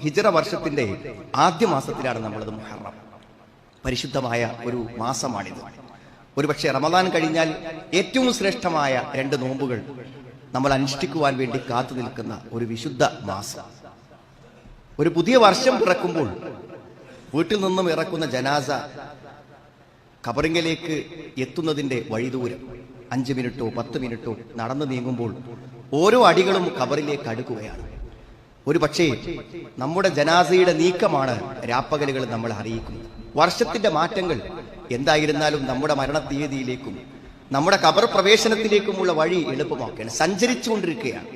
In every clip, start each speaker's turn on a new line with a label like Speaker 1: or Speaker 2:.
Speaker 1: ഹിജ്റ വർഷത്തിന്റെ ആദ്യ മാസത്തിലാണ് നമ്മളത് മുഹറം. പരിശുദ്ധമായ ഒരു മാസമാണിത്. ഒരുപക്ഷെ റമദാൻ കഴിഞ്ഞാൽ ഏറ്റവും ശ്രേഷ്ഠമായ 2 നോമ്പുകൾ നമ്മൾ അനുഷ്ഠിക്കുവാൻ വേണ്ടി കാത്തു നിൽക്കുന്ന ഒരു വിശുദ്ധ മാസം. ഒരു പുതിയ വർഷം പിറക്കുമ്പോൾ വീട്ടിൽ നിന്നും ഇറക്കുന്ന ജനാസ ഖബറിലേക്ക് എത്തുന്നതിന്റെ വഴിദൂരം 5 മിനിറ്റോ 10 മിനിറ്റോ നടന്നു നീങ്ങുമ്പോൾ ഓരോ അടികളും ഖബറിലേക്ക് അടുക്കുകയാണ്. ഒരു പക്ഷേ നമ്മുടെ ജനാസയുടെ നീക്കമാണ് രാപ്പകലുകൾ നമ്മൾ അറിയിക്കുന്നത്. വർഷത്തിന്റെ മാറ്റങ്ങൾ എന്തായിരുന്നാലും നമ്മുടെ മരണ തീയതിയിലേക്കും നമ്മുടെ ഖബർ പ്രവേശനത്തിലേക്കുമുള്ള വഴി എളുപ്പമാക്കുകയാണ്. സഞ്ചരിച്ചുകൊണ്ടിരിക്കുകയാണ്.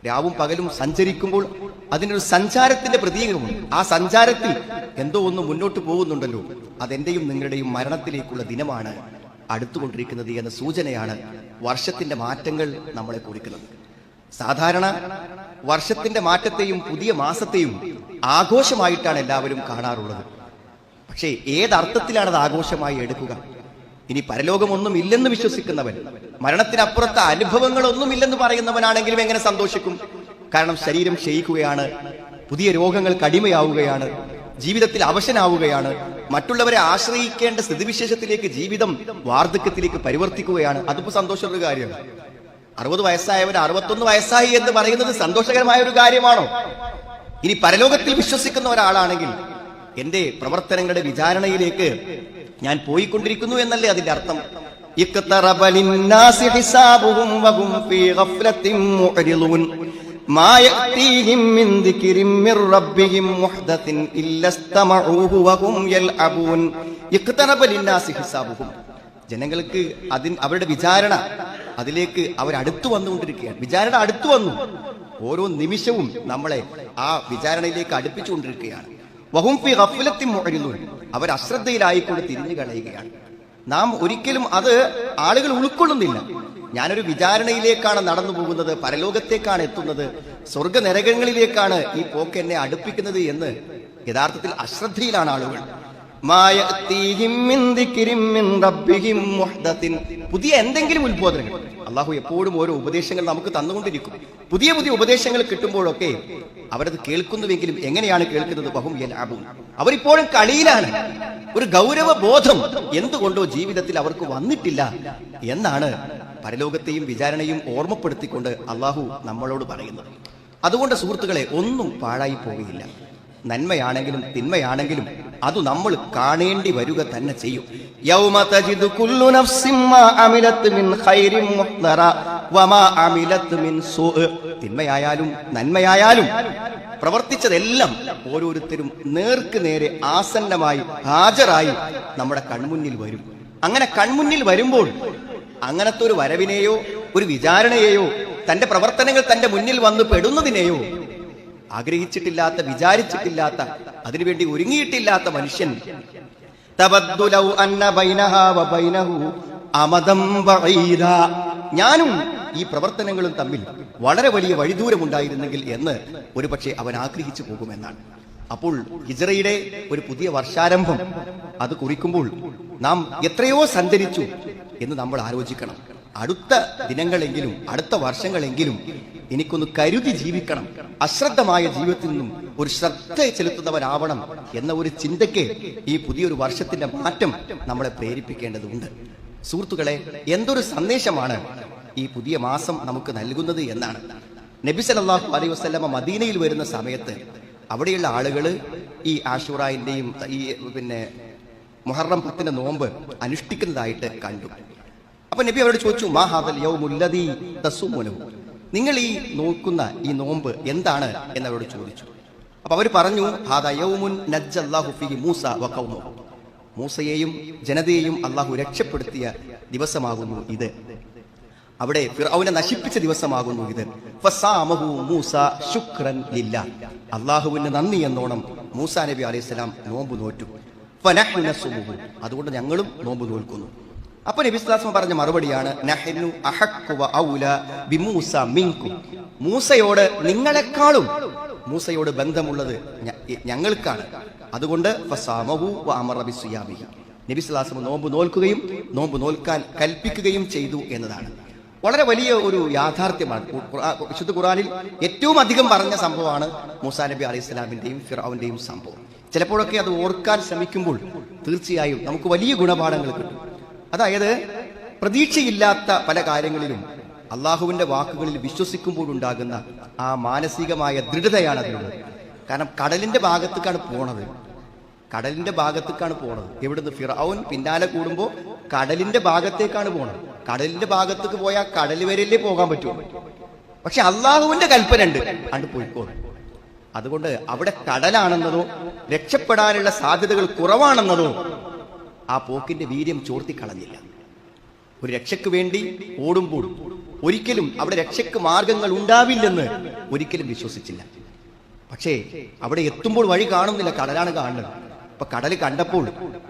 Speaker 1: രാവും പകലും സഞ്ചരിക്കുമ്പോൾ അതിനൊരു സഞ്ചാരത്തിന്റെ പ്രതീകമുണ്ട്. ആ സഞ്ചാരത്തിൽ എന്തോ ഒന്ന് മുന്നോട്ട് പോകുന്നുണ്ടല്ലോ, അതെന്റെയും നിങ്ങളുടെയും മരണത്തിലേക്കുള്ള ദിനമാണ് അടുത്തുകൊണ്ടിരിക്കുന്നത് എന്ന സൂചനയാണ് വർഷത്തിന്റെ മാറ്റങ്ങൾ നമ്മളെ കുറിക്കുന്നത്. സാധാരണ വർഷത്തിന്റെ മാറ്റത്തെയും പുതിയ മാസത്തെയും ആഘോഷമായിട്ടാണ് എല്ലാവരും കാണാറുള്ളത്. പക്ഷേ ഏതർത്ഥത്തിലാണ് അത് ആഘോഷമായി എടുക്കുക? ഇനി പരലോകമൊന്നും ഇല്ലെന്ന് വിശ്വസിക്കുന്നവൻ, മരണത്തിനപ്പുറത്തെ അനുഭവങ്ങളൊന്നുമില്ലെന്ന് പറയുന്നവനാണെങ്കിലും എങ്ങനെ സന്തോഷിക്കും? കാരണം ശരീരം ക്ഷയിക്കുകയാണ്, പുതിയ രോഗങ്ങൾക്ക് അടിമയാവുകയാണ്, ജീവിതത്തിൽ അവശനാവുകയാണ്, മറ്റുള്ളവരെ ആശ്രയിക്കേണ്ട സ്ഥിതിവിശേഷത്തിലേക്ക് ജീവിതം വാർദ്ധക്യത്തിലേക്ക് പരിവർത്തിക്കുകയാണ്. അതിപ്പോ സന്തോഷമുള്ള കാര്യമാണ്. 60 വയസ്സായവൻ 61 വയസ്സായി എന്ന് പറയുന്നത് സന്തോഷകരമായ ഒരു കാര്യമാണോ? ഇനി പരലോകത്തിൽ വിശ്വസിക്കുന്ന ഒരാളാണെങ്കിൽ എന്റെ പ്രവർത്തനങ്ങളുടെ വിചാരണയിലേക്ക് ഞാൻ പോയിക്കൊണ്ടിരിക്കുന്നു എന്നല്ലേ അതിന്റെ അർത്ഥം? ജനങ്ങൾക്ക് അവരുടെ വിചാരണ അതിലേക്ക് അവരടുത്തു വന്നുകൊണ്ടിരിക്കുകയാണ്. വിചാരണ അടുത്തു വന്നു. ഓരോ നിമിഷവും നമ്മളെ ആ വിചാരണയിലേക്ക് അടുപ്പിച്ചുകൊണ്ടിരിക്കുകയാണ്. വഹും ഫീ ഗഫ്ലത്തിൻ മുഅ്രിദൂൻ, അവർ അശ്രദ്ധയിലായിക്കൊണ്ട് തിരിഞ്ഞു കളയുകയാണ്. നാം ഒരിക്കലും അത് ആളുകൾ ഉൾക്കൊള്ളുന്നില്ല. ഞാനൊരു വിചാരണയിലേക്കാണ് നടന്നു പോകുന്നത്, പരലോകത്തേക്കാണ് എത്തുന്നത്, സ്വർഗ നരകങ്ങളിലേക്കാണ് ഈ പോക്ക് എന്നെ അടുപ്പിക്കുന്നത് എന്ന് യഥാർത്ഥത്തിൽ അശ്രദ്ധയിലാണ് ആളുകൾ. പുതിയ എന്തെങ്കിലും ഉത്ബോധനങ്ങൾ അള്ളാഹു എപ്പോഴും ഓരോ ഉപദേശങ്ങൾ നമുക്ക് തന്നുകൊണ്ടിരിക്കും. പുതിയ പുതിയ ഉപദേശങ്ങൾ കിട്ടുമ്പോഴൊക്കെ അവരത് കേൾക്കുന്നുവെങ്കിലും എങ്ങനെയാണ് കേൾക്കുന്നത്? വഹും യൽഅബൂൻ, അവരിപ്പോഴും കളിയിലാണ്. ഒരു ഗൗരവ ബോധം എന്തുകൊണ്ടോ ജീവിതത്തിൽ അവർക്ക് വന്നിട്ടില്ല എന്നാണ് പരലോകത്തെയും വിചാരണയും ഓർമ്മപ്പെടുത്തിക്കൊണ്ട് അള്ളാഹു നമ്മളോട് പറയുന്നത്. അതുകൊണ്ട് സുഹൃത്തുക്കളെ, ഒന്നും പാഴായി പോവുകയില്ല. നന്മയാണെങ്കിലും തിന്മയാണെങ്കിലും അത് നമ്മൾ കാണേണ്ടി വരിക തന്നെ ചെയ്യും. യൗമ തജിദു കുല്ലു നഫ്സിൻ മാ അമിലത് മിൻ ഖൈരിൻ മുഹ്ദറ വമാ അമിലത് മിൻ സൂഅ്. തിന്മയായാലും നന്മയായാലും പ്രവർത്തിച്ചതെല്ലാം ഓരോരുത്തരും നേർക്ക് നേരെ ആസന്നമായി ഹാജരായി നമ്മുടെ കൺമുന്നിൽ വരും. അങ്ങനെ കൺമുന്നിൽ വരുമ്പോൾ അങ്ങനത്തെ ഒരു വരവിനെയോ ഒരു വിചാരണയെയോ തന്റെ പ്രവർത്തനങ്ങൾ തന്റെ മുന്നിൽ വന്ന് പെടുന്നതിനെയോ ആഗ്രഹിച്ചിട്ടില്ലാത്ത, വിചാരിച്ചിട്ടില്ലാത്ത, അതിനുവേണ്ടി ഒരുങ്ങിയിട്ടില്ലാത്ത മനുഷ്യൻ തബദ്ദുലൗ അന്ന ബൈനഹാ വബൈനഹു അമദം ബഈദ, ഞാനും ഈ പ്രവർത്തനങ്ങളും തമ്മിൽ വളരെ വലിയ വഴിദൂരമുണ്ടായിരുന്നെങ്കിൽ എന്ന് ഒരുപക്ഷെ അവൻ ആഗ്രഹിച്ചു പോകുമെന്നാണ്. അപ്പോൾ ഹിജ്റയുടെ ഒരു പുതിയ വർഷാരംഭം അത് കുറിക്കുമ്പോൾ നാം എത്രയോ സഞ്ചരിച്ചു എന്ന് നമ്മൾ ആലോചിക്കണം. അടുത്ത ദിനങ്ങളെങ്കിലും അടുത്ത വർഷങ്ങളെങ്കിലും എനിക്കൊന്ന് കരുതി ജീവിക്കണം, അശ്രദ്ധമായ ജീവിതത്തിൽ നിന്നും ഒരു ശ്രദ്ധ ചെലുത്തുന്നവരാവണം എന്ന ഒരു ചിന്തയ്ക്ക് ഈ പുതിയൊരു വർഷത്തിന്റെ മാറ്റം നമ്മളെ പ്രേരിപ്പിക്കേണ്ടതുണ്ട്. സുഹൃത്തുക്കളെ, എന്തൊരു സന്ദേശമാണ് ഈ പുതിയ മാസം നമുക്ക് നൽകുന്നത് എന്നാണ്. നബി സല്ലല്ലാഹു അലൈഹി വസല്ലമ മദീനയിൽ വരുന്ന സമയത്ത് അവിടെയുള്ള ആളുകൾ ഈ ആശൂറായിന്റെയും ഈ മുഹറം 10 നോമ്പ് അനുഷ്ഠിക്കുന്നതായിട്ട് കണ്ടു. അപ്പൊ നബി അവരോട് ചോദിച്ചു, മാ ഹാദൽ യൗമുല്ലദീ തസുമുനഹു, നിങ്ങൾ ഈ നോക്കുന്ന ഈ നോമ്പ് എന്താണ് എന്നവരോട് ചോദിച്ചു. അപ്പൊ അവർ പറഞ്ഞു, ഹാദാ യൗമുൻ നജ്ജല്ലാഹു ഫീഹി മൂസ വഖൗമഹു, മൂസയെയും ജനതയെയും അള്ളാഹു രക്ഷപ്പെടുത്തിയ ദിവസമാകുന്നു ഇത്, അവിടെ ഫിർഔനെ നശിപ്പിച്ച ദിവസമാകുന്നു ഇത്. ഫസാമഹു മൂസ ശുക്രൻ ലില്ലാഹ്, അള്ളാഹുവിന് നന്ദി എന്നോണം മൂസാ നബി അലൈഹിസ്സലാം നോമ്പ് നോറ്റു. ഫനഹ്നു നസുമുഹു, അതുകൊണ്ട് ഞങ്ങളും നോമ്പ് നോൽക്കുന്നു. അപ്പൊ നബി സ്വല്ലല്ലാഹു അലൈഹി വസല്ലം പറഞ്ഞ മറുപടിയാണ്, നഹ്നു അഹഖു വ ഔല ബിമൂസ മിൻകും, മൂസയോട് നിങ്ങളെക്കാളും മൂസയോട് ബന്ധമുള്ളത് ഞങ്ങൾക്കാണ്. അതുകൊണ്ട് ഫസാമഹു വ അമറ ബിസിയാമിഹി, നബി സ്വല്ലല്ലാഹു അലൈഹി വസല്ലം നോമ്പ് നോൽക്കുകയും നോമ്പ് നോൽക്കാൻ കൽപ്പിക്കുകയും ചെയ്തു എന്നതാണ്. വളരെ വലിയ ഒരു യാഥാർത്ഥ്യമാണ്. വിശുദ്ധ ഖുർആനിൽ ഏറ്റവും അധികം പറഞ്ഞ സംഭവമാണ് മൂസാ നബി അലൈഹി സ്വലാമിന്റെയും ഫിർഔന്റെയും സംഭവം. ചിലപ്പോഴൊക്കെ അത് ഓർക്കാൻ ശ്രമിക്കുമ്പോൾ തീർച്ചയായും നമുക്ക് വലിയ ഗുണപാഠങ്ങൾ കിട്ടും. അതായത് പ്രതീക്ഷയില്ലാത്ത പല കാര്യങ്ങളിലും അള്ളാഹുവിന്റെ വാക്കുകളിൽ വിശ്വസിക്കുമ്പോഴുണ്ടാകുന്ന ആ മാനസികമായ ദൃഢതയാണ് അതിലുള്ളത്. കാരണം കടലിന്റെ ഭാഗത്തേക്കാണ് പോണത്. എവിടുന്ന് ഫിർഔൻ പിന്നാലെ കൂടുമ്പോൾ കടലിന്റെ ഭാഗത്തേക്കാണ് പോണത്. കടലിന്റെ ഭാഗത്തേക്ക് പോയാൽ കടൽ വരെയല്ലേ പോകാൻ പറ്റുള്ളൂ. പക്ഷെ അള്ളാഹുവിന്റെ കൽപ്പന ഉണ്ട്, അണ്ട് പോയിക്കോളും. അതുകൊണ്ട് അവിടെ കടലാണെന്നതോ രക്ഷപ്പെടാനുള്ള സാധ്യതകൾ കുറവാണെന്നതോ ആ പോക്കിന്റെ വീര്യം ചോർത്തിക്കളഞ്ഞില്ല. ഒരു രക്ഷയ്ക്ക് വേണ്ടി ഓടുമ്പോൾ ഒരിക്കലും അവിടെ രക്ഷയ്ക്ക് മാർഗങ്ങൾ ഉണ്ടാവില്ലെന്ന് ഒരിക്കലും വിശ്വസിച്ചില്ല. പക്ഷേ അവിടെ എത്തുമ്പോൾ വഴി കാണുന്നില്ല, കടലാണ് കാണുന്നത്. അപ്പൊ കടൽ കണ്ടപ്പോൾ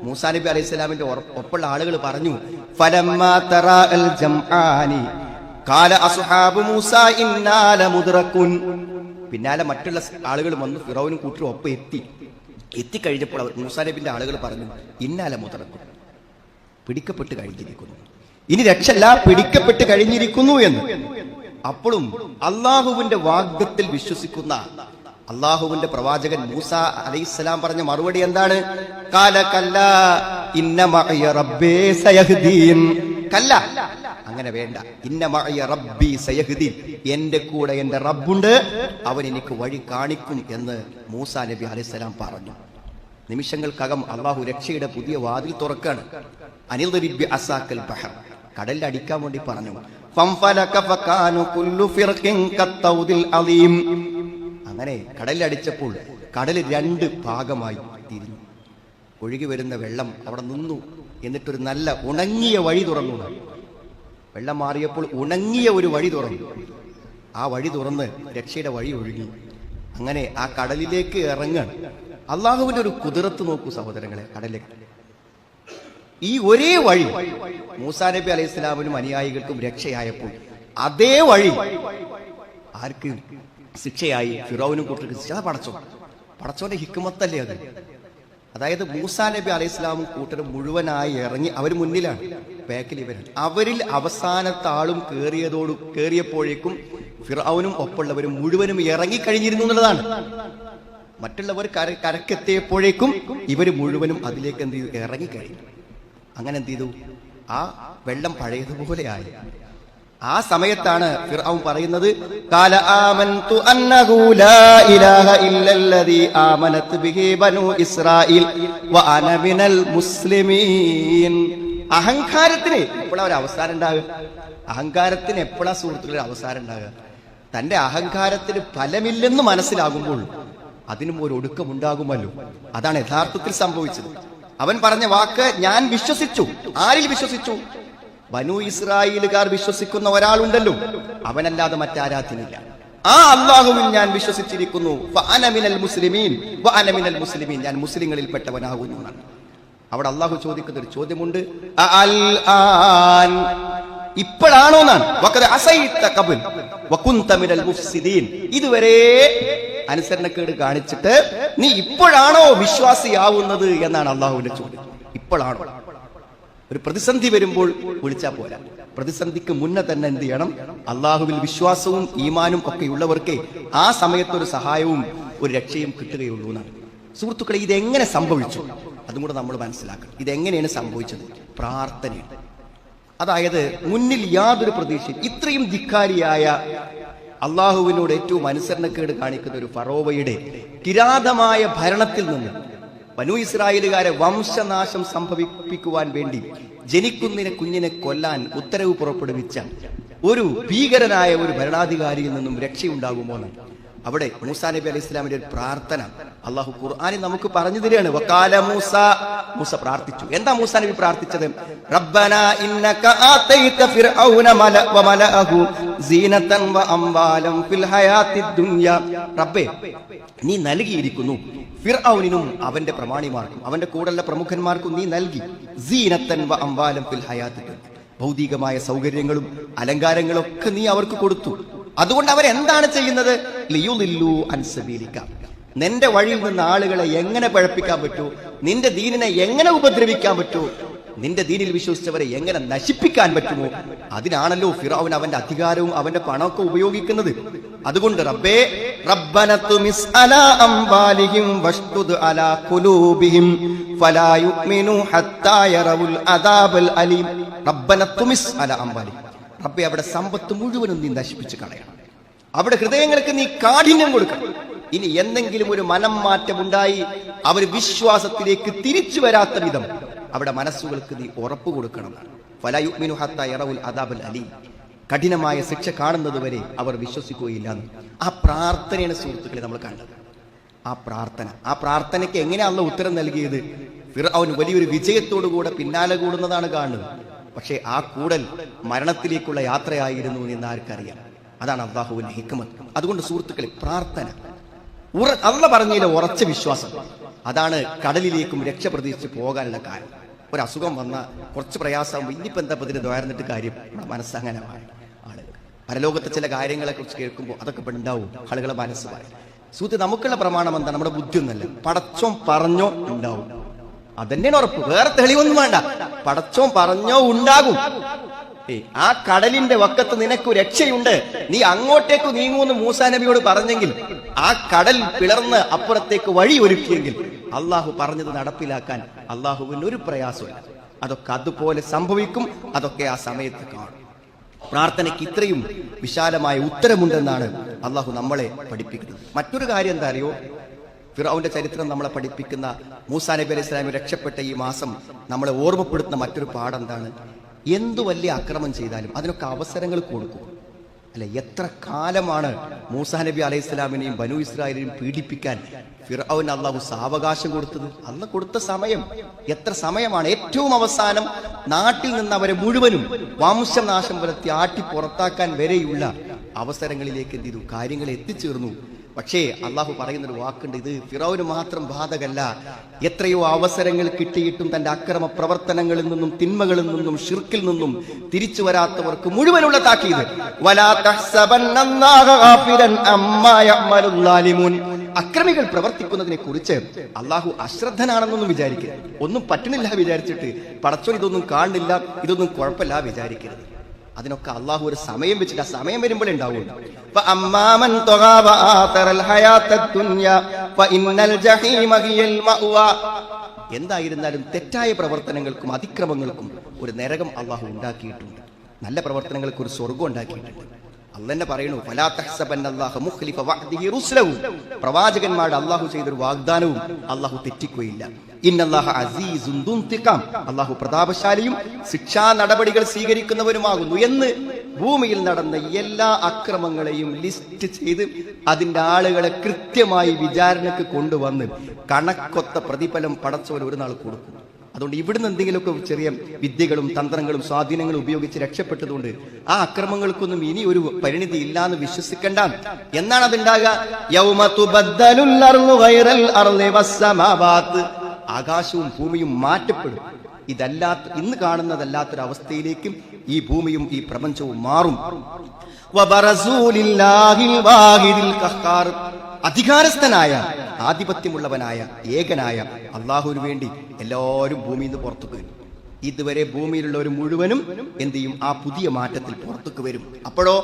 Speaker 1: മൂസാ നബി അലൈഹി സ്വലാമിന്റെ ഒപ്പമുള്ള ആളുകൾ പറഞ്ഞു, ഫലമ്മാ തറാഅൽ ജംആനി ഖാല അസ്ഹാബു മൂസാ ഇന്നാ ലമുദ്റകുൻ. പിന്നാലെ മറ്റുള്ള ആളുകൾ വന്നു ഫിറൗനും കൂട്ടരും ഒപ്പം എത്തിക്കഴിഞ്ഞപ്പോൾ അവർ മൂസാ നബിന്റെ ആളുകൾ പറഞ്ഞു, ഇന്നാ ലമുദ്റകുൻ, പിടിക്കപ്പെട്ട് കഴിഞ്ഞിരിക്കുന്നു, ഇനി രക്ഷല്ല, പിടിക്കപ്പെട്ട് കഴിഞ്ഞിരിക്കുന്നു എന്ന്. അപ്പോഴും അള്ളാഹുവിന്റെ വാഗ്ദത്തിൽ വിശ്വസിക്കുന്ന അള്ളാഹുവിന്റെ പ്രവാചകൻ മൂസ അലൈഹിസ്സലാം പറഞ്ഞ മറുപടി എന്താണ്? ഖാല കല്ലാ ഇന്ന മഅയ റബ്ബി സയഹ്ദീൻ. കല്ല, അങ്ങനെ വേണ്ട. ഇന്ന മഅയ റബ്ബി സയഹ്ദീൻ, എന്റെ കൂടെ എന്റെ റബ്ബുണ്ട്, അവൻ എനിക്ക് വഴി കാണിക്കും എന്ന് മൂസാ നബി അലൈഹിസ്സലാം പറഞ്ഞു. നിമിഷങ്ങൾക്കകം അള്ളാഹു രക്ഷയുടെ പുതിയ വാതിൽ തുറക്കാണ്. അനിൽദരിബ് ബി അസാക്കൽ ബഹർ, കടലിൽ അടിക്കാൻ വേണ്ടി പറഞ്ഞു. ഫംഫലക ഫകാനു കുല്ലു ഫിർഖിൻ കത്തൗദിൽ അലീം. അങ്ങനെ കടലിലടിച്ചപ്പോൾ കടൽ രണ്ട് ഭാഗമായി തിരിഞ്ഞു. ഒഴുകി വരുന്ന വെള്ളം അവിടെ നിന്നു. എന്നിട്ടൊരു നല്ല ഉണങ്ങിയ വഴി തുറന്നു. വെള്ളം മാറിയപ്പോൾ ഉണങ്ങിയ ഒരു വഴി തുറന്നു. ആ വഴി തുറന്ന് രക്ഷയുടെ വഴി ഒഴുകി. അങ്ങനെ ആ കടലിലേക്ക് ഇറങ്ങാൻ അള്ളാഹുവിന്റെ ഒരു കുതിരത്ത് നോക്കൂ സഹോദരങ്ങളെ. കടലിലേക്ക് ഈ ഒരേ വഴി മൂസാ നബി അലൈഹി സ്വലാമിനും അനുയായികൾക്കും രക്ഷയായപ്പോൾ അതേ വഴി ആർക്ക് ശിക്ഷയായി? ഫിറൗനും കൂട്ടർക്ക് ശിക്ഷ. പടച്ചോന്റെ ഹിക്മത്തല്ലേ അത്? അതായത് മൂസാ നബി അലൈഹി സ്വലാമും കൂട്ടരും മുഴുവനായി ഇറങ്ങി, അവർ മുന്നിലാണ്, ബാക്കിൽ ഇവരാണ്. അവരിൽ അവസാനത്തെ ആളും കേറിയപ്പോഴേക്കും ഫിറൗനും ഒപ്പമുള്ളവരും മുഴുവനും ഇറങ്ങിക്കഴിഞ്ഞിരുന്നു എന്നുള്ളതാണ്. മറ്റുള്ളവർ കരക്കെത്തിയപ്പോഴേക്കും ഇവർ മുഴുവനും അതിലേക്ക് എന്ത് ചെയ്തു? ഇറങ്ങിക്കഴിഞ്ഞു. അങ്ങനെ എന്ത് ചെയ്തു? ആ വെള്ളം പഴയതുപോലെയായി. ആ സമയത്താണ് ഫിർഔൻ പറയുന്നത്, ഖാല ആമൻതു അന്നഹു ലാ ഇലാഹ ഇല്ലല്ലദീ ആമനത് ബിഹി ബനൂ ഇസ്രായീൽ വ അന മിനൽ മുസ്ലിമീൻ. അഹങ്കാരത്തിന് എപ്പോഴാ ഒരു അവസാനം ഉണ്ടാകുക? അഹങ്കാരത്തിന് എപ്പോഴാ സുഹൃത്തുക്കളെ അവസാനം ഉണ്ടാകുക? തന്റെ അഹങ്കാരത്തിന് ഫലമില്ലെന്ന് മനസ്സിലാകുമ്പോൾ അതിനും ഒരു ഒടുക്കമുണ്ടാകുമല്ലോ. അതാണ് യഥാർത്ഥത്തിൽ സംഭവിച്ചത്. അവൻ പറഞ്ഞ വാക്ക്, ഞാൻ വിശ്വസിച്ചു. ആരിൽ വിശ്വസിച്ചു? ബനൂ ഇസ്രായേലുകാർ വിശ്വസിക്കുന്ന ഒരാളുണ്ടല്ലോ, അവനല്ലാതെ മറ്റാരാധ്യനില്ല. ആ അല്ലാഹുവിൽ ഞാൻ വിശ്വസിച്ചിരിക്കുന്നു. വഅന മിനൽ മുസ്ലിമീൻ, വഅന മിനൽ മുസ്ലിമീൻ, ഞാൻ മുസ്ലിങ്ങളിൽപ്പെട്ടവനാകുന്നു എന്നാണ്. അവിടെ അല്ലാഹു ചോദിക്കുന്ന ഒരു ചോദ്യമുണ്ട്, അൽ ആൻ, ഇപ്പോഴാണോ എന്നാണ്. വഖദ് അസൈത ഖബൽ വകുൻത മിനൽ മുഫ്സിദീൻ, ഇതുവരെ അനുസരണക്കേട് കാണിച്ചിട്ട് നീ ഇപ്പോഴാണോ വിശ്വാസിയാവുന്നത് എന്നാണ് അല്ലാഹുവിന്റെ ചോദ്യം. ഇപ്പോഴാണോ? ഒരു പ്രതിസന്ധി വരുമ്പോൾ വിളിച്ചാൽ പോരാ. പ്രതിസന്ധിക്ക് മുന്നേ തന്നെ എന്ത് ചെയ്യണം? അള്ളാഹുവിൽ വിശ്വാസവും ഈമാനും ഒക്കെ ഉള്ളവർക്ക് ആ സമയത്തൊരു സഹായവും ഒരു രക്ഷയും കിട്ടുകയുള്ളൂ എന്നാണ്. സുഹൃത്തുക്കളെ, ഇതെങ്ങനെ സംഭവിച്ചു? അതും കൂടെ നമ്മൾ മനസ്സിലാക്കണം. ഇതെങ്ങനെയാണ് സംഭവിച്ചത്? പ്രാർത്ഥനയാണ്. അതായത് മുന്നിൽ യാതൊരു പ്രതീക്ഷയും, ഇത്രയും ധിക്കാരിയായ അള്ളാഹുവിനോട് ഏറ്റവും അനുസരണക്കേട് കാണിക്കുന്ന ഒരു ഫറോവയുടെ കിരാതമായ ഭരണത്തിൽ നിന്ന് ബനൂ ഇസ്രായേലുകാരെ വംശനാശം സംഭവിപ്പിക്കുവാൻ വേണ്ടി ജനിക്കുന്ന കുഞ്ഞിനെ കൊല്ലാൻ ഉത്തരവ് പുറപ്പെടുവിച്ച ഒരു ഭീകരനായ ഒരു ഭരണാധികാരിയിൽ നിന്നും രക്ഷയുണ്ടാകുമോ എന്ന് അവിടെ മൂസാ നബി അലൈഹി സ്വലാമിന്റെ ഒരു പ്രാർത്ഥന അള്ളാഹു ഖുർആനിൽ നമുക്ക് പറഞ്ഞു തരികയാണ്. വഖാല മൂസ പ്രാർത്ഥിച്ചു. എന്താ മൂസാ നബി പ്രാർത്ഥിച്ചത്? റബ്ബനാ ഇന്നക ആതൈത ഫിർഔന വമലഅഹു സീനതൻ വഅംവാലൻ ഫിൽ ഹയാത്തിദ് ദുനിയ. റബ്ബേ, നീ നൽകിയിരിക്കുന്നു ഫിർഔനിനും അവന്റെ പ്രമാണിമാർക്കും അവന്റെ കൂടെയുള്ള പ്രമുഖന്മാർക്കും നീ നൽകി സീനതൻ വഅംവാലൻ ഫിൽ ഹയാത്തിദ് ദുനിയ, ഭൗതികമായ സൗകര്യങ്ങളും അലങ്കാരങ്ങളും ഒക്കെ നീ അവർക്ക് കൊടുത്തു. അതുകൊണ്ട് അവരെന്താണ് ചെയ്യുന്നത്? ലിയുദില്ലു അൻ സബീലിക, നിന്റെ വഴിയിൽ നിന്ന് ആളുകളെ എങ്ങനെ പഴപ്പിക്കാൻ പറ്റൂ, നിന്റെ ദീനിനെ എങ്ങനെ ഉപദ്രവിക്കാൻ പറ്റൂ, നിന്റെ ദീനിൽ വിശ്വസിച്ചവരെ എങ്ങനെ നശിപ്പിക്കാൻ പറ്റുമോ അതിനാണല്ലോ ഫിറഔൻ അവന്റെ അധികാരവും അവന്റെ പണമൊക്കെ ഉപയോഗിക്കുന്നത്. അതുകൊണ്ട് റബ്ബേ റബ്ബന തുമിസ് അലാ അംവാലിഹിം വഷ്തുദ് അലാ ഖുലൂബിഹിം ഫലാ യുഅ്മിനു ഹത്താ യറവുൽ അദാബൽ അലീം. റബ്ബന തുമിസ് അലാ അംവാലിഹിം, റബ്ബേ അവിടെ സമ്പത്ത് മുഴുവനും നീ നശിപ്പിച്ച് കളയണം. അവിടെ ഹൃദയങ്ങൾക്ക് നീ കാഠിന്യം കൊടുക്കണം. ഇനി എന്തെങ്കിലും ഒരു മനം മാറ്റം ഉണ്ടായി അവർ വിശ്വാസത്തിലേക്ക് തിരിച്ചു വരാത്ത വിധം അവിടെ മനസ്സുകൾക്ക് നീ ഉറപ്പ് കൊടുക്കണം. ഫലാ യുഅ്മിനു ഹത്താ യറവുൽ അദാബൽ അലീം, കഠിനമായ ശിക്ഷ കാണുന്നത് വരെ അവർ വിശ്വസിക്കുകയില്ല. ആ പ്രാർത്ഥനയാണ് സുഹൃത്തുക്കളെ നമ്മൾ കണ്ടത്. ആ പ്രാർത്ഥനയ്ക്ക് എങ്ങനെയാണ് അല്ലാഹു ഉത്തരം നൽകിയത്? ഫിർഔൻ വലിയൊരു വിജയത്തോടുകൂടെ പിന്നാലെ കൂടുന്നതാണ് കാണുന്നത്. പക്ഷേ ആ കൂടൽ മരണത്തിലേക്കുള്ള യാത്രയായിരുന്നു എന്ന് ആർക്കറിയാം? അതാണ് അല്ലാഹുവിന്റെ ഹിക്മത്ത്. അതുകൊണ്ട് സുഹൃത്തുക്കളെ, പ്രാർത്ഥന, അല്ലാഹു പറഞ്ഞതിലെ ഉറച്ച വിശ്വാസം, അതാണ് കടലിലേക്കും രക്ഷ പ്രതീക്ഷിച്ച് പോകാനുള്ള കാര്യം. ഒരു അസുഖം വന്ന കുറച്ച് പ്രയാസം, ഇനിയിപ്പോൾ എന്താ ഇതിന് ദ്വാരന്നിട്ട് കാര്യം? നമ്മുടെ മനസ്സങ്ങനെ ആളുകൾ പരലോകത്തെ ചില കാര്യങ്ങളെ കുറിച്ച് കേൾക്കുമ്പോൾ അതൊക്കെ ഉണ്ടാവും ആളുകളെ മനസ്സ് പറയും. സുഹൃത്ത്, നമുക്കുള്ള പ്രമാണം എന്താ? നമ്മുടെ ബുദ്ധി ഒന്നല്ല, പടച്ചോൻ പറഞ്ഞോ ഉണ്ടാവും. അതന്നെയാണ് ഉറപ്പ്, വേറെ തെളിവൊന്നും വേണ്ട. പടച്ചോൻ പറഞ്ഞോ ഉണ്ടാകും. ആ കടലിന്റെ വക്കത്ത് നിനക്ക് രക്ഷയുണ്ട്, നീ അങ്ങോട്ടേക്ക് നീങ്ങുമെന്ന് മൂസാ നബിയോട് പറഞ്ഞെങ്കിൽ, ആ കടൽ പിളർന്ന് അപ്പുറത്തേക്ക് വഴി ഒരുക്കിയെങ്കിൽ, അള്ളാഹു പറഞ്ഞത് നടപ്പിലാക്കാൻ അള്ളാഹുവിന് ഒരു പ്രയാസമില്ല. അതൊക്കെ അതുപോലെ സംഭവിക്കും. അതൊക്കെ ആ സമയത്ത് കാണും. പ്രാർത്ഥനയ്ക്ക് ഇത്രയും വിശാലമായ ഉത്തരമുണ്ടെന്നാണ് അള്ളാഹു നമ്മളെ പഠിപ്പിക്കുന്നത്. മറ്റൊരു കാര്യം എന്താ അറിയോ? ഫിറഔന്റെ ചരിത്രം നമ്മളെ പഠിപ്പിക്കുന്ന, മൂസാ നബി അലൈഹി സ്വലാം രക്ഷപ്പെട്ട ഈ മാസം നമ്മളെ ഓർമ്മപ്പെടുത്തുന്ന മറ്റൊരു പാഠം എന്താണ്? എന്തു വലിയ അക്രമം ചെയ്താലും അതിനൊക്കെ അവസരങ്ങൾ കൊടുക്കും. അല്ലെ, എത്ര കാലമാണ് മൂസാ നബി അലൈഹി സ്വലാമിനെയും ബനു ഇസ്രായേലിനെയും പീഡിപ്പിക്കാൻ ഫിർഔന് അള്ളാഹു സാവകാശം കൊടുത്തത്? അന്ന് കൊടുത്ത സമയം എത്ര സമയമാണ്? ഏറ്റവും അവസാനം നാട്ടിൽ നിന്ന് അവരെ മുഴുവനും വംശനാശം വരുത്തി ആട്ടി പുറത്താക്കാൻ വരെയുള്ള അവസരങ്ങളിലേക്ക് എന്ത് ചെയ്തു? കാര്യങ്ങൾ എത്തിച്ചേർന്നു. പക്ഷേ അള്ളാഹു പറയുന്നൊരു വാക്കുണ്ട്, ഇത് ഫിറൗന് മാത്രം ബാധകല്ല. എത്രയോ അവസരങ്ങൾ കിട്ടിയിട്ടും തന്റെ അക്രമ പ്രവർത്തനങ്ങളിൽ നിന്നും തിന്മകളിൽ നിന്നും ശിർക്കിൽ നിന്നും തിരിച്ചു വരാത്തവർക്ക് മുഴുവനുള്ള താക്കീത്. അക്രമികൾ പ്രവർത്തിക്കുന്നതിനെ കുറിച്ച് അള്ളാഹു അശ്രദ്ധനാണെന്നൊന്നും വിചാരിക്കരുത്. ഒന്നും പറ്റണില്ല വിചാരിച്ചിട്ട് പടച്ചോൻ ഇതൊന്നും കാണുന്നില്ല, ഇതൊന്നും കുഴപ്പമില്ല വിചാരിക്കരുത്. അതിനൊക്കെ അള്ളാഹു ഒരു സമയം വെച്ചിട്ട് ആ സമയം വരുമ്പോഴേ ഉണ്ടാവുള്ളൂ. എന്തായിരുന്നാലും തെറ്റായ പ്രവർത്തനങ്ങൾക്കും അതിക്രമങ്ങൾക്കും ഒരു നരകം അള്ളാഹു ഉണ്ടാക്കിയിട്ടുണ്ട്. നല്ല പ്രവർത്തനങ്ങൾക്ക് ഒരു സ്വർഗം ഉണ്ടാക്കിയിട്ടുണ്ട്. അള്ളാഹ് പറയുന്നു, ഫലാ തഹ്സബന്നല്ലാഹ മുഖ്ലിഫ വഅദിഹി റുസ്ലഹു, പ്രവാചകന്മാരുടെ അള്ളാഹു ചെയ്തൊരു വാഗ്ദാനവും അള്ളാഹു തെറ്റിക്കുകയില്ല. ഇന്നല്ലാഹ അസീസുൻ ദുൻതിഖാം, അള്ളാഹു പ്രതാപശാലിയും ശിക്ഷാ നടപടികൾ സ്വീകരിക്കുന്നവരുമാകുന്നു എന്ന് ഭൂമിയിൽ നടന്ന എല്ലാ അക്രമങ്ങളെയും ലിസ്റ്റ് ചെയ്ത് അതിന്റെ ആളുകളെ കൃത്യമായി വിചാരണയ്ക്ക് കൊണ്ടുവന്ന് കണക്കൊത്ത പ്രതിഫലം പടച്ചവൻ ഒരു നാൾ കൊടുക്കും. അതുകൊണ്ട് ഇവിടുന്ന് എന്തെങ്കിലുമൊക്കെ ചെറിയ വിദ്യകളും തന്ത്രങ്ങളും സ്വാധീനങ്ങളും ഉപയോഗിച്ച് രക്ഷപ്പെട്ടതുകൊണ്ട് ആ അക്രമങ്ങൾക്കൊന്നും ഇനി ഒരു പരിണിതി ഇല്ലാന്ന് വിശ്വസിക്കണ്ട എന്നാണ് അതുണ്ടാകുക. ആകാശവും ഭൂമിയും മാറ്റപ്പെടും. ഇതല്ലാത്ത, ഇന്ന് കാണുന്നതല്ലാത്തൊരവസ്ഥയിലേക്കും ഈ ഭൂമിയും ഈ പ്രപഞ്ചവും മാറും. അധികാരസ്ഥനായ, ആധിപത്യമുള്ളവനായ, ഏകനായ അള്ളാഹുവിന് വേണ്ടി എല്ലാവരും ഭൂമിയിൽ നിന്ന് പുറത്തേക്ക് വരും. ഇതുവരെ ഭൂമിയിലുള്ളവർ മുഴുവനും എന്ത് ചെയ്യും? ആ പുതിയ മാറ്റത്തിൽ പുറത്തേക്ക് വരും. അപ്പോഴോ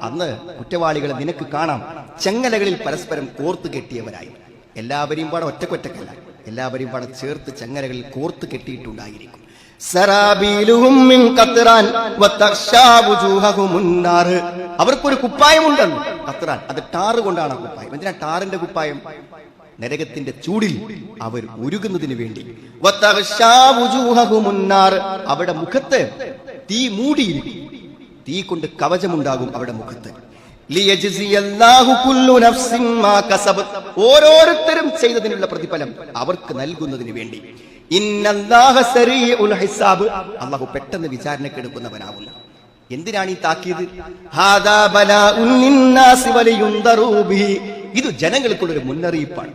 Speaker 1: അന്ന് കുറ്റവാളികളെ നിനക്ക് കാണാം ചെങ്ങലകളിൽ പരസ്പരം കോർത്തു കെട്ടിയവരായി. എല്ലാവരെയും പാടെ ഒറ്റക്കൊറ്റക്കല്ല, എല്ലാവരെയും പാടെ ചേർത്ത് ചെങ്ങലകളിൽ കോർത്തു കെട്ടിയിട്ടുണ്ടായിരിക്കും. അവർക്കൊരു കുപ്പായമുണ്ടെന്ന്. ഖത്റാൻ, അത് ടാറ് കൊണ്ടാണ് കുപ്പായം. എന്തിനാ ടാറിന്റെ കുപ്പായം? നരകത്തിന്റെ ചൂടിൽ അവർ ഉരുകുന്നതിന് വേണ്ടി. അവിടെ മുഖത്ത് തീ മൂടിയിരിക്കും, തീ കൊണ്ട് കവചമുണ്ടാകും അവിടെ മുഖത്ത്. ഓരോരുത്തരും ചെയ്തതിനുള്ള പ്രതിഫലം അവർക്ക് നൽകുന്നതിന് വേണ്ടി. അല്ലാഹു പെട്ടെന്ന് വിചാരണയ്ക്ക് എടുക്കുന്നവനാവുന്നു. എന്തിനാണ് ഈ താക്കീത്? ഇത് ജനങ്ങൾക്കുള്ളൊരു മുന്നറിയിപ്പാണ്.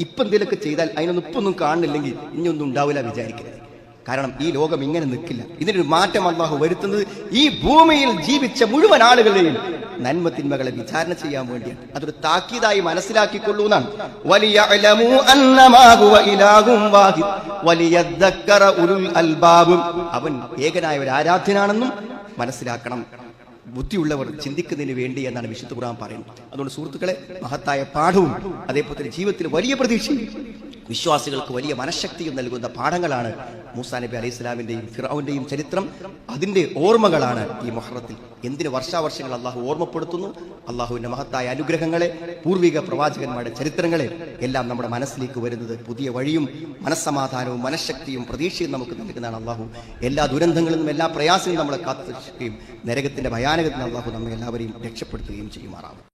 Speaker 1: ഇപ്പൊ എന്തെങ്കിലുമൊക്കെ ചെയ്താൽ അതിനൊന്നും ഇപ്പൊന്നും കാണുന്നില്ലെങ്കിൽ ഇനിയൊന്നും ഉണ്ടാവില്ല വിചാരിക്കരുത്. കാരണം ഈ ലോകം ഇങ്ങനെ നിൽക്കില്ല. ഇതിനൊരു മാറ്റം അല്ലാഹു വരുത്തുന്നത് ഈ ഭൂമിയിൽ ജീവിച്ച മുഴുവൻ ആളുകളെയും നന്മ തിന്മകളെ വിചാരണ ചെയ്യാൻ വേണ്ടിയാണ്. അതൊരു താക്കീതായി മനസ്സിലാക്കിക്കൊള്ളൂ എന്നാണ്. വലിയഅലമു അന്നമാ ഹുവ ഇലാഹും വാഹിദ് വലിയദ്ദക്കറ ഉലുൽ അൽബാബ്. അവൻ ഏകനായ ഒരു ആരാധ്യനാണെന്നും മനസ്സിലാക്കണം ബുദ്ധിയുള്ളവർ ചിന്തിക്കുന്നതിന് വേണ്ടി എന്നാണ് വിശുദ്ധ ഖുർആൻ പറയുന്നത്. അതുകൊണ്ട് സുഹൃത്തുക്കളെ, മഹത്തായ പാഠവും അതേപോലെ തന്നെ ജീവിതത്തിൽ വലിയ പ്രതീക്ഷയും വിശ്വാസികൾക്ക് വലിയ മനഃശക്തിയും നൽകുന്ന പാഠങ്ങളാണ് മൂസാ നബി അലൈഹി സ്വലാമിന്റെയും ഫിർഔന്റെയും ചരിത്രം. അതിന്റെ ഓർമ്മകളാണ് ഈ മുഹറത്തിൽ. എന്തിന് വർഷാവർഷങ്ങൾ അള്ളാഹു ഓർമ്മപ്പെടുത്തുന്നു? അള്ളാഹുവിന്റെ മഹത്തായ അനുഗ്രഹങ്ങളെ, പൂർവിക പ്രവാചകന്മാരുടെ ചരിത്രങ്ങളെ എല്ലാം നമ്മുടെ മനസ്സിലേക്ക് വരുന്നത് പുതിയ വഴിയും മനസ്സമാധാനവും മനഃശക്തിയും പ്രതീക്ഷയും നമുക്ക് നൽകുന്നതാണ്. അള്ളാഹു എല്ലാ ദുരന്തങ്ങളിൽ നിന്നും എല്ലാ പ്രയാസങ്ങളും നമ്മളെ കാത്തുരക്ഷിക്കുകയും നരകത്തിന്റെ ഭയാനകത്തിൽ അള്ളാഹു നമ്മെ എല്ലാവരെയും രക്ഷപ്പെടുത്തുകയും ചെയ്യുമാറാവും.